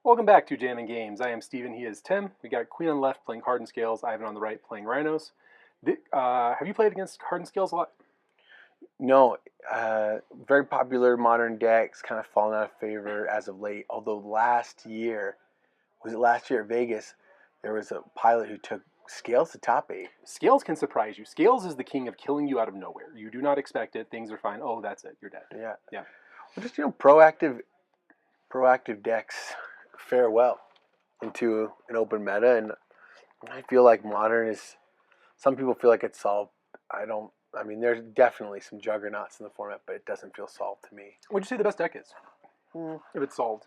Welcome back to Jammin' Games. I am Steven, he is Tim. We got Queen on the left playing Hardened Scales, Ivan on the right playing Rhinos. Have you played against Hardened Scales a lot? No, very popular modern decks, kind of fallen out of favor as of late. Although last year at Vegas, there was a pilot who took Scales to top 8. Scales can surprise you. Scales is the king of killing you out of nowhere. You do not expect it. Things are fine. Oh, that's it. You're dead. Yeah. Yeah. Well, just proactive decks fare well into an open meta, and I feel like modern is. Some people feel like it's solved. I mean, there's definitely some juggernauts in the format, but it doesn't feel solved to me. What'd you say the best deck is? If it's solved.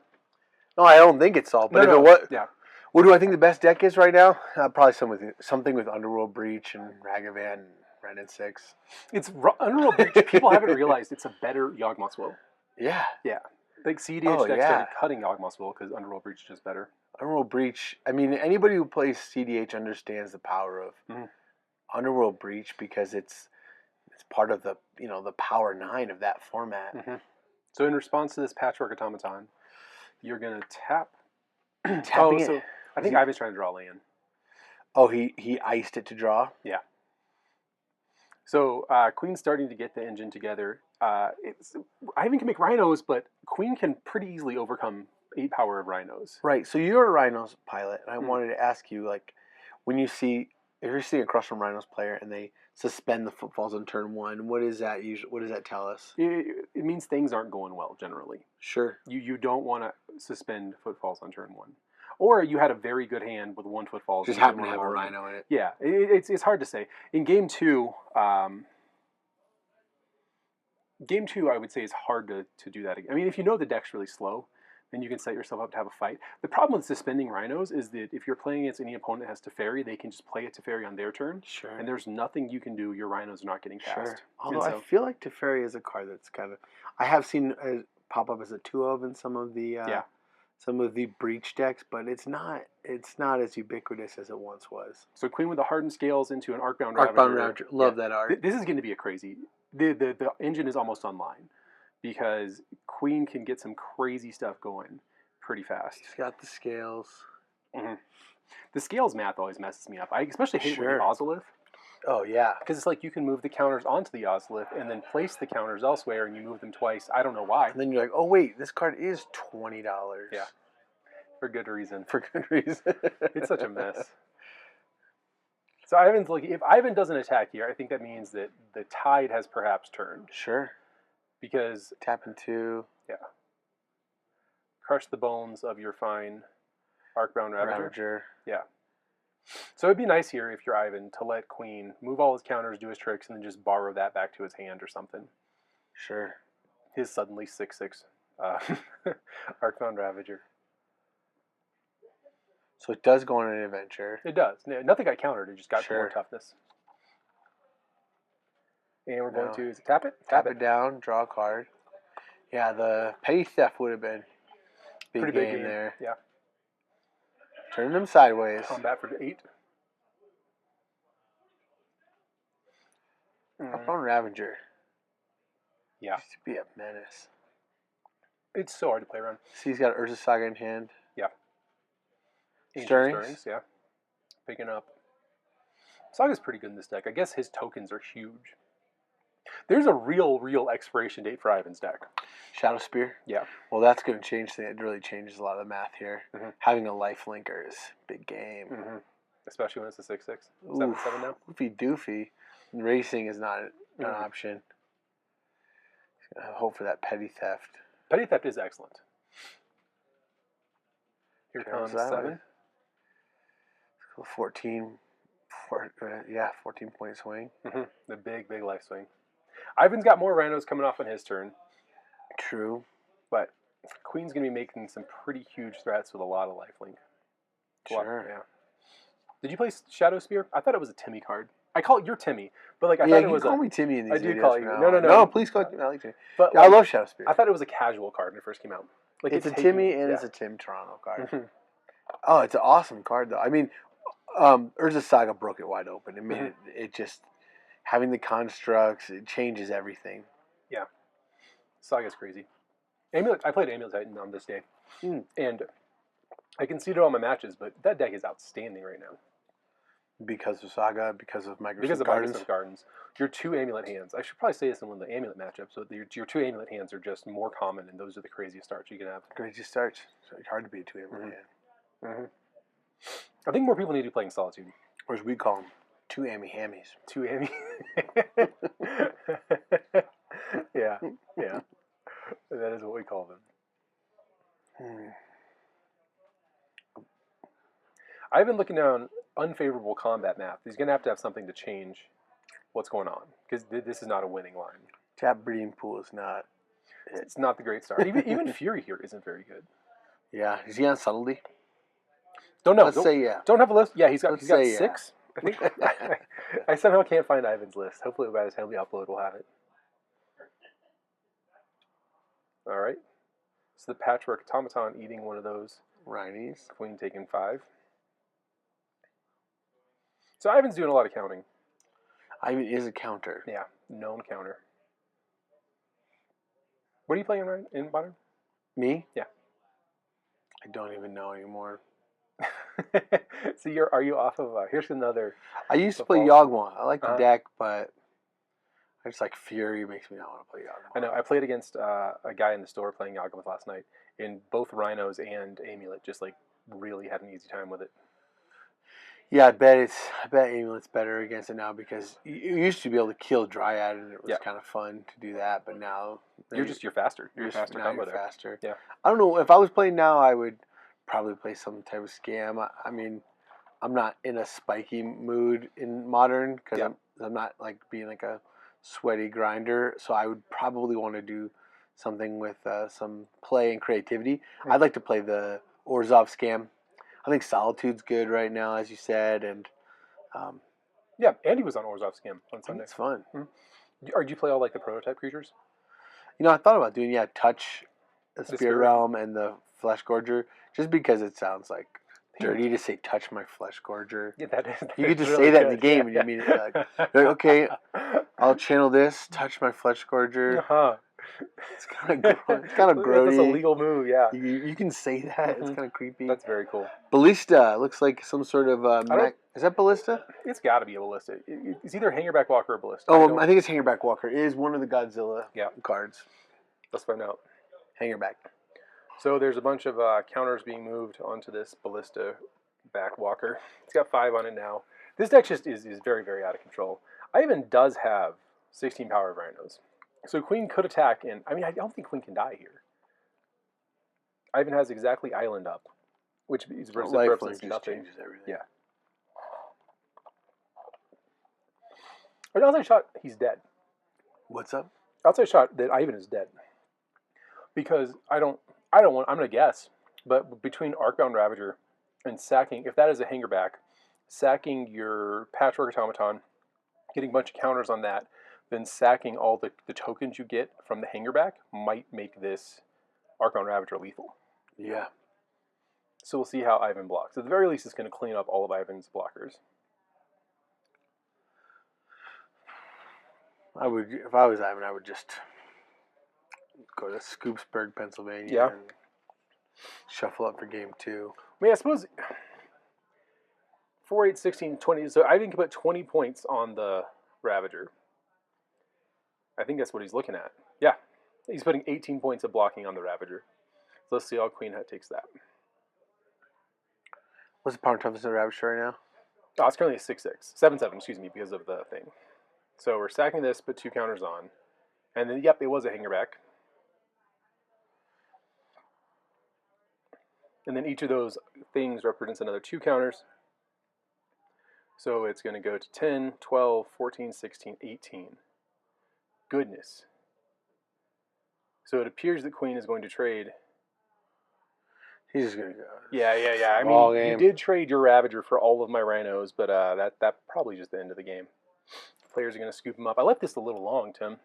No, I don't think it's solved. But No, if it was, yeah. What do I think the best deck is right now? Probably something with Underworld Breach and Ragavan and Ren and 6. It's Underworld Breach. People haven't realized it's a better Yawgmoth's Will. Yeah. Yeah. Like CDH decks started cutting Yawgmoth's Will because Underworld Breach is just better. Underworld Breach. I mean, anybody who plays CDH understands the power of Underworld Breach because it's part of the the power 9 of that format. So in response to this Patchwork Automaton, you're gonna tap. Tapping I think Ivan's trying to draw land. Oh, he iced it to draw? Yeah. So Queen's starting to get the engine together. Ivan can make Rhinos, but Queen can pretty easily overcome 8 power of Rhinos. Right. So you're a Rhinos pilot, and I wanted to ask you, like, if you're seeing across from Rhinos player and they suspend the footfalls on turn 1, what is that usually? What does that tell us? It means things aren't going well generally. Sure. You don't want to suspend footfalls on turn 1. Or you had a very good hand with 1 footfall. Just happen to have a Rhino in it. Yeah, it's hard to say. In game 2, I would say is hard to do that. I mean, if you know the deck's really slow, then you can set yourself up to have a fight. The problem with suspending Rhinos is that if you're playing against any opponent that has Teferi, they can just play a Teferi on their turn. Sure. And there's nothing you can do. Your Rhinos are not getting cast. Sure. Although I feel like Teferi is a card that's kind of... I have seen pop up as a 2-of in some of the breach decks, but it's not as ubiquitous as it once was. So Queen with the Hardened Scales into an Arcbound Ravager. Arcbound Ravager. Love that art. This is going to be a crazy... The engine is almost online because Queen can get some crazy stuff going pretty fast. She's got the scales. The scales math always messes me up. I especially hate with the Ozolith. Oh, yeah. Because it's like you can move the counters onto the Ozolith and then place the counters elsewhere and you move them twice. I don't know why. And then you're like, oh, wait, this card is $20. Yeah. For good reason. For good reason. It's such a mess. So Ivan's like, if Ivan doesn't attack here, I think that means that the tide has perhaps turned. Sure. Because... Tap into... Yeah. Crush the bones of your fine Arcbound Ravager. Yeah. So it'd be nice here, if you're Ivan, to let Queen move all his counters, do his tricks, and then just borrow that back to his hand or something. Sure. His suddenly 6/6 Arcbound Ravager. So it does go on an adventure. It does. Nothing got countered. It just got more toughness. And we're going to tap it? Tap it down, draw a card. Yeah, the Petty Theft would have been pretty big game there. Yeah. Turning them sideways. Combat for 8. Arcbound Ravager. Yeah. Used to be a menace. It's so hard to play around. See, he's got Urza Saga in hand. Yeah. Stirrings. Yeah. Picking up. Saga's pretty good in this deck. I guess his tokens are huge. There's a real expiration date for Ivan's deck. Shadow Spear? Yeah. Well, that's going to change things. It really changes a lot of the math here. Having a life linker is big game. Especially when it's a 6/6. 7/7 now. Doofy. Racing is not an option. Hope for that Petty Theft. Petty Theft is excellent. Here comes 7. 14 point swing. The big life swing. Ivan's got more Rhinos coming off on his turn. True. But Queen's going to be making some pretty huge threats with a lot of lifelink. Sure. Yeah. Did you play Shadow Spear? I thought it was a Timmy card. I call it your Timmy, but like I thought it was. You call me Timmy in these videos. I do call you. No. No, please call me. I like Timmy. But I love Shadow Spear. I thought it was a casual card when it first came out. Like it's a Timmy and it's a Tim Toronto card. Oh, it's an awesome card though. I mean, Urza Saga broke it wide open. It made it just having the constructs. It changes everything. Yeah, Saga's crazy. I played Amulet Titan on this day, and I conceded all my matches, but that deck is outstanding right now. Because of Saga, because of Microsoft Because of Gardens. Microsoft Gardens. Your 2 amulet hands. I should probably say this in one of the amulet matchups. So your 2 amulet hands are just more common, and those are the craziest starts you can have. Craziest starts. So it's hard to be a 2 amulet hand. I think more people need to be playing Solitude. Or as we call them, 2 hammies. 2 hammy. Yeah. That is what we call them. I've been looking down unfavorable combat math. He's going to have something to change what's going on, because this is not a winning line. Tap breeding pool is not. It's not the great start. Even Fury here isn't very good. Yeah, is he on subtlety? Don't know. Let's say yeah. Don't have a list. Yeah, he's got 6. Yeah. I think. I somehow can't find Ivan's list. Hopefully by the time we upload, we'll have it. All right. So the Patchwork Automaton eating one of those. Rhinos. Queen taking 5. So Ivan's doing a lot of counting. Ivan is a counter. Yeah, known counter. What are you playing in Modern? Me? Yeah. I don't even know anymore. So are you off of? Here's another. I used to play Yawgmoth. I like the deck, but I just like Fury makes me not want to play Yawgmoth. I know. I played against a guy in the store playing Yawgmoth last night, and both Rhinos and Amulet just like really had an easy time with it. Yeah, I bet Amulet's better against it now, because you used to be able to kill Dryad, and it was kind of fun to do that. But now you're faster. You're faster. Now you're faster. Yeah. I don't know if I was playing now, I would probably play some type of scam. I mean, I'm not in a spiky mood in Modern, because I'm not like being like a sweaty grinder. So I would probably want to do something with some play and creativity. I'd like to play the Orzhov scam. I think Solitude's good right now, as you said, and yeah, Andy was on Orzhov scam on Sunday. It's fun. Do you play all like the prototype creatures? You know, I thought about doing Touch, the Spirit Realm, and the Flesh Gorger, just because it sounds like dirty to say "touch my Flesh Gorger." Yeah, that is. You could just say that in the game, and you mean it like, okay, I'll channel this, touch my Flesh Gorger. It's kind of grody. That's a legal move, yeah. You can say that. It's kind of creepy. That's very cool. Ballista looks like some sort of mech. Is that Ballista? It's got to be a Ballista. It's either Hangarback Walker or Ballista. Oh, I think it's Hangarback Walker. It is one of the Godzilla cards. Let's find out. Hangarback. So there's a bunch of counters being moved onto this Ballista back Walker. It's got 5 on it now. This deck just is very, very out of control. Ivan does have 16 power of Rhinos. So Queen could attack, and I mean, I don't think Queen can die here. Ivan has exactly Island up, which is represents nothing. Changes everything. Yeah. But outside shot, he's dead. What's up? Outside shot that Ivan is dead. Because I don't want, I'm going to guess, but between Arcbound Ravager and sacking, if that is a Hangarback, sacking your Patchwork Automaton, getting a bunch of counters on that, then sacking all the tokens you get from the Hangarback might make this Arcbound Ravager lethal. Yeah. So we'll see how Ivan blocks. At the very least, it's going to clean up all of Ivan's blockers. If I was Ivan, I would just go to Scoopsburg, Pennsylvania, and shuffle up for game 2. I mean, I suppose 4, 8, 16, 20. So Ivan can put 20 points on the Ravager. I think that's what he's looking at. Yeah. He's putting 18 points of blocking on the Ravager. So let's see how Queen takes that. What's the power toughness of the Ravager right now? Oh, it's currently a 6-6. 7-7, excuse me, because of the thing. So we're sacking this, put 2 counters on. And then, yep, it was a Hangarback. And then each of those things represents another 2 counters. So it's going to go to 10, 12, 14, 16, 18. Goodness. So it appears that Queen is going to trade. He's just going to go. Yeah. I mean, you did trade your Ravager for all of my Rhinos, but that probably just the end of the game. Players are going to scoop them up. I left this a little long, Tim.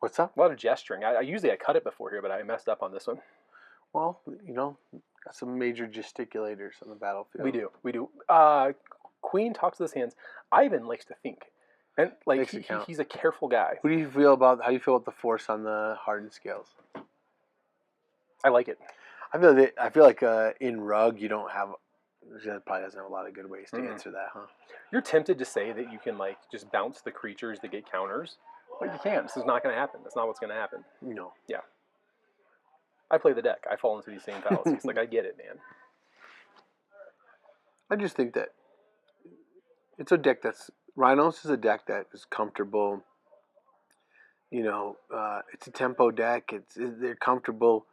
What's up? A lot of gesturing. Usually I cut it before here, but I messed up on this one. Well, you know, got some major gesticulators on the battlefield. We do. Queen talks to his hands. Ivan likes to think. And like he's a careful guy. How do you feel about the force on the Hardened Scales? I like it. I feel like in Rug you don't have. That probably doesn't have a lot of good ways to answer that, huh? You're tempted to say that you can like just bounce the creatures that get counters, but you can't. This is not going to happen. That's not what's going to happen. No. Yeah. I play the deck. I fall into these same fallacies. Like I get it, man. I just think that it's a deck that's Rhinos is a deck that is comfortable. You know, it's a tempo deck. They're comfortable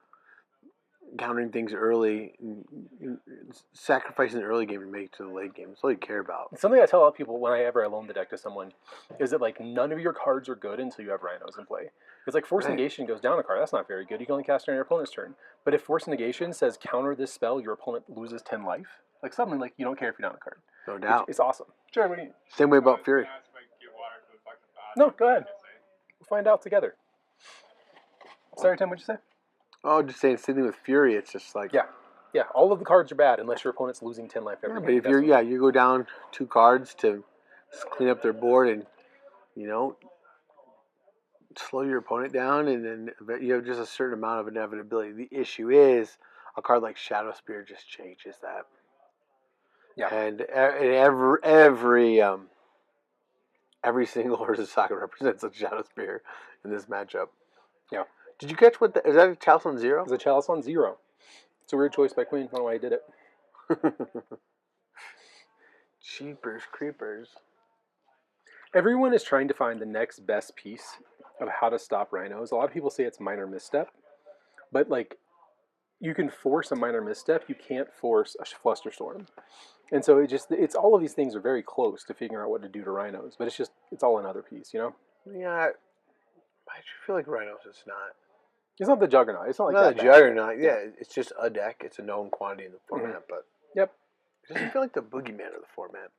countering things early, sacrificing the early game to make it to the late game. That's all you care about. Something I tell a lot of people whenever I loan the deck to someone is that like none of your cards are good until you have Rhinos in play. Because like Force Negation goes down a card, that's not very good. You can only cast it on your opponent's turn. But if Force Negation says counter this spell, your opponent loses 10 life. Like suddenly, like you don't care if you're down a card. No doubt. It's awesome. Sure. What do you... Same way about Fury. No, go ahead. We'll find out together. Sorry, Tim, what'd you say? Oh, just saying, same thing with Fury. It's just like yeah. All of the cards are bad unless your opponent's losing 10 life every game. But if you go down 2 cards to clean up their board and slow your opponent down, and then you have just a certain amount of inevitability. The issue is a card like Shadow Spear just changes that. Yeah. And every single Urza Saga represents a Shadow Spear in this matchup. Yeah. Did you catch is that a Chalice on 0? It's a Chalice on 0. It's a weird choice by Queen. I don't know why he did it. Cheapers, creepers. Everyone is trying to find the next best piece of how to stop Rhinos. A lot of people say it's minor misstep, but like you can force a minor misstep. You can't force a Flusterstorm. And so it's all of these things are very close to figuring out what to do to Rhinos, but it's all another piece, you know? Yeah, I feel like Rhinos is not. It's not the Juggernaut. It's not like not that a Juggernaut. Yeah, it's just a deck. It's a known quantity in the format, but yep. It doesn't feel like the boogeyman of the format.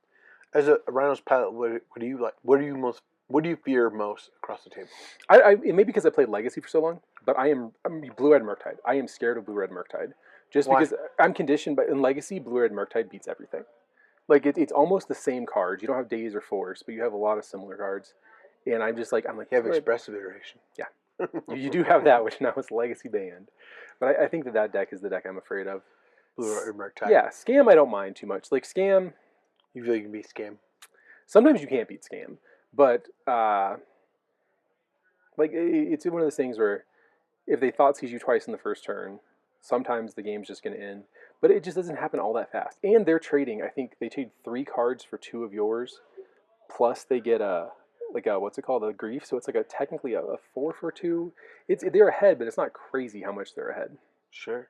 As a Rhinos pilot, what do you like? What do you fear most across the table? It may be because I played Legacy for so long, but I'm Blue-Red Murktide. I am scared of Blue-Red Murktide. Just Why? Because I'm conditioned, but in Legacy, Blue-Red Murktide beats everything. Like, it's almost the same cards. You don't have Daze or Force, but you have a lot of similar cards. And I'm like... You have Expressive Iteration. Yeah. You do have that, which now is Legacy banned. But I think that deck is the deck I'm afraid of. Blue-Red Murktide. Yeah, Scam I don't mind too much. Like, Scam... You feel you can beat Scam? Sometimes you can't beat Scam. But, like, it's one of those things where if they thought sees you twice in the first turn, sometimes the game's just going to end. But it just doesn't happen all that fast. And they're trading, I think they trade 3 cards for 2 of yours. Plus they get what's it called? A grief. So it's like technically a 4 for 2. They're ahead, but it's not crazy how much they're ahead. Sure.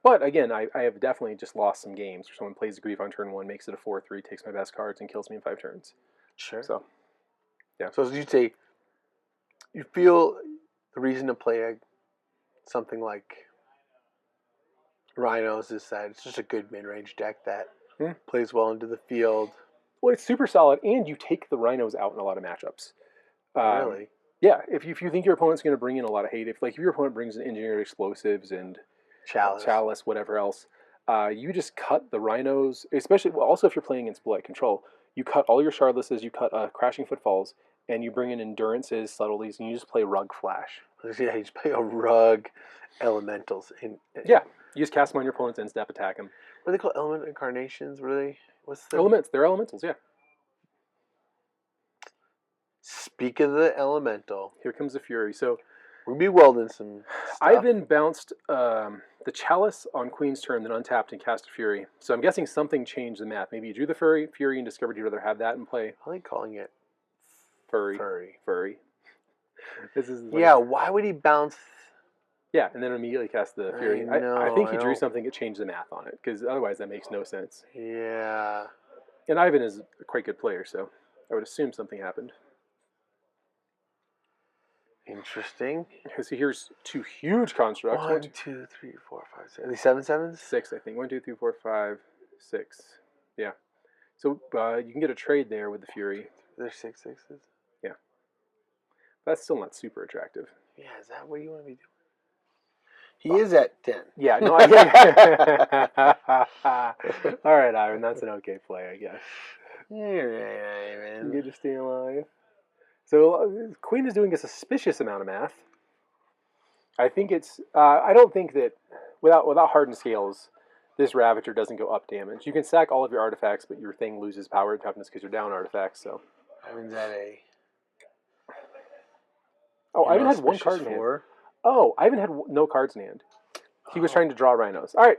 But again, I have definitely just lost some games where someone plays a grief on turn 1, makes it a 4/3, takes my best cards, and kills me in 5 turns. Sure. So, yeah. So as you say, you feel the reason to play something like Rhinos is that it's just a good mid-range deck that plays well into the field. Well, it's super solid, and you take the Rhinos out in a lot of matchups. Really? Yeah. If you think your opponent's going to bring in a lot of hate, if your opponent brings in Engineered Explosives and Chalice, whatever else, you just cut the Rhinos, especially also if you're playing against Blue Light Control, you cut all your Shardlesses, you cut Crashing Footfalls, and you bring in Endurances, Subtleties, and you just play Rug Flash. Yeah, you just play a Rug Elementals. Yeah, you just cast them on your opponent's end step, attack them. What are they called? Element Incarnations? What are they? What's the... Elements. They're Elementals, yeah. Speak of the Elemental. Here comes the Fury. So we'll be welding some stuff. I've been bounced the Chalice on Queen's turn, then untapped and cast a Fury. So I'm guessing something changed the math. Maybe you drew the Fury and discovered you'd rather have that in play. I like calling it Furry. This is like, yeah, why would he bounce? Yeah, and then immediately cast the Fury. I think he drew something that changed the math on it, because otherwise that makes no sense. Yeah. And Ivan is a quite good player, so I would assume something happened. Interesting. So here's 2 huge constructs. 1, 2, 3, 4, 5, 6. Are they 7 sevens? 6, I think. 1, 2, 3, 4, 5, 6. Yeah. So you can get a trade there with the Fury. There's 6 sixes? Yeah. That's still not super attractive. Yeah, is that what you want to be doing? He is at 10. Yeah, no, I get it. All right, Ivan, that's an okay play, I guess. Yeah, You get to stay alive. So Queen is doing a suspicious amount of math. I think it's... I don't think that... without Hardened Scales, this Ravager doesn't go up damage. You can sack all of your artifacts, but your thing loses power and toughness because you're down artifacts. So Ivan's at a. Oh, Ivan had one card in hand. Oh, Ivan had no cards in hand. He was trying to draw Rhinos. All right,